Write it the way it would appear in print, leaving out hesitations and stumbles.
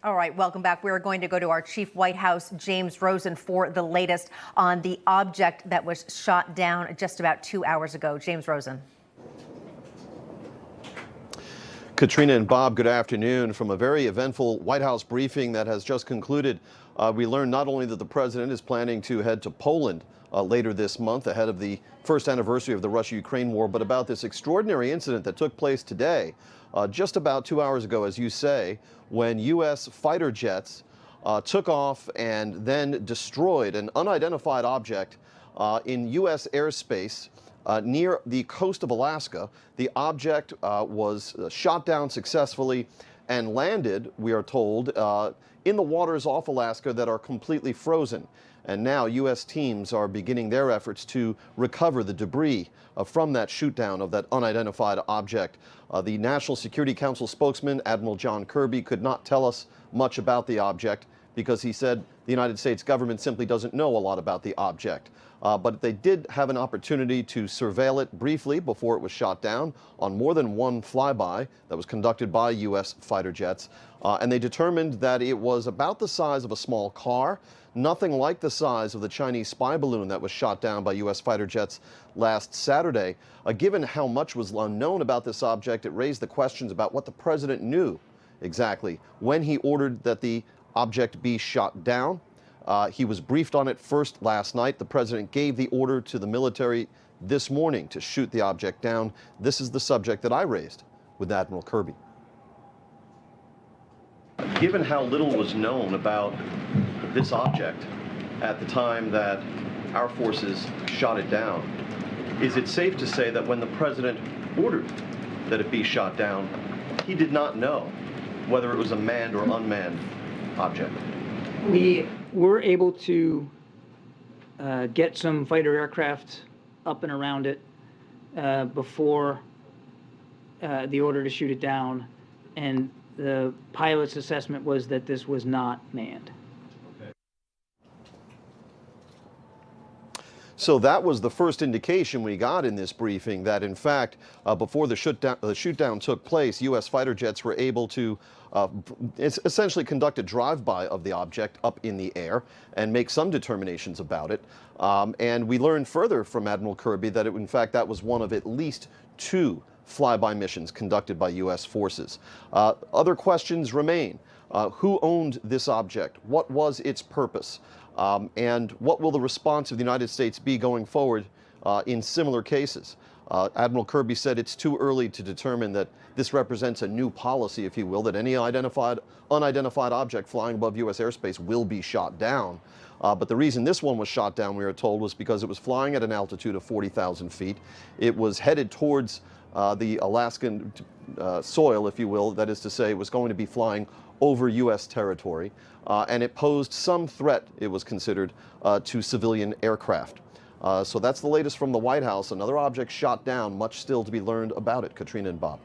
All right, welcome back. We're going to go to our chief White House, James Rosen, for the latest on the object that was shot down just about 2 hours ago. James Rosen. Katrina and Bob, good afternoon. From a very eventful White House briefing that has just concluded, we learned not only that the president is planning to head to Poland later this month ahead of the first anniversary of the Russia-Ukraine war, but about this extraordinary incident that took place today, just about 2 hours ago, as you say, when U.S. fighter jets took off and then destroyed an unidentified object in U.S. airspace near the coast of Alaska. The object was shot down successfully and landed, we are told, in the waters off Alaska that are completely frozen. And now U.S. teams are beginning their efforts to recover the debris from that shoot-down of that unidentified object. The National Security Council spokesman, Admiral John Kirby, could not tell us much about the object because he said the United States government simply doesn't know a lot about the object. But they did have an opportunity to surveil it briefly before it was shot down on more than one flyby that was conducted by U.S. fighter jets. And they determined that it was about the size of a small car, nothing like the size of the Chinese spy balloon that was shot down by U.S. fighter jets last Saturday. Given how much was unknown about this object, it raised the questions about what the president knew exactly when he ordered that the object be shot down. He was briefed on it first last night. The president gave the order to the military this morning to shoot the object down. This is the subject that I raised with Admiral Kirby. Given how little was known about this object at the time that our forces shot it down, is it safe to say that when the president ordered that it be shot down, he did not know whether it was a manned or unmanned object? We were able to get some fighter aircraft up and around it before the order to shoot it down, and the pilot's assessment was that this was not manned. So that was the first indication we got in this briefing that, in fact, before the shoot-down took place, U.S. fighter jets were able to essentially conduct a drive-by of the object up in the air and make some determinations about it. And we learned further from Admiral Kirby that, in fact, that was one of at least 2 flyby missions conducted by U.S. forces. Other questions remain. Who owned this object? What was its purpose? And what will the response of the United States be going forward in similar cases? Admiral Kirby said it's too early to determine that this represents a new policy, if you will, that any unidentified object flying above U.S. airspace will be shot down. But the reason this one was shot down, we are told, was because it was flying at an altitude of 40,000 feet. It was headed towards the Alaskan soil, if you will. That is to say, it was going to be flying over U.S. territory, and it posed some threat, it was considered, to civilian aircraft. So that's the latest from the White House. Another object shot down, much still to be learned about it. Katrina and Bob.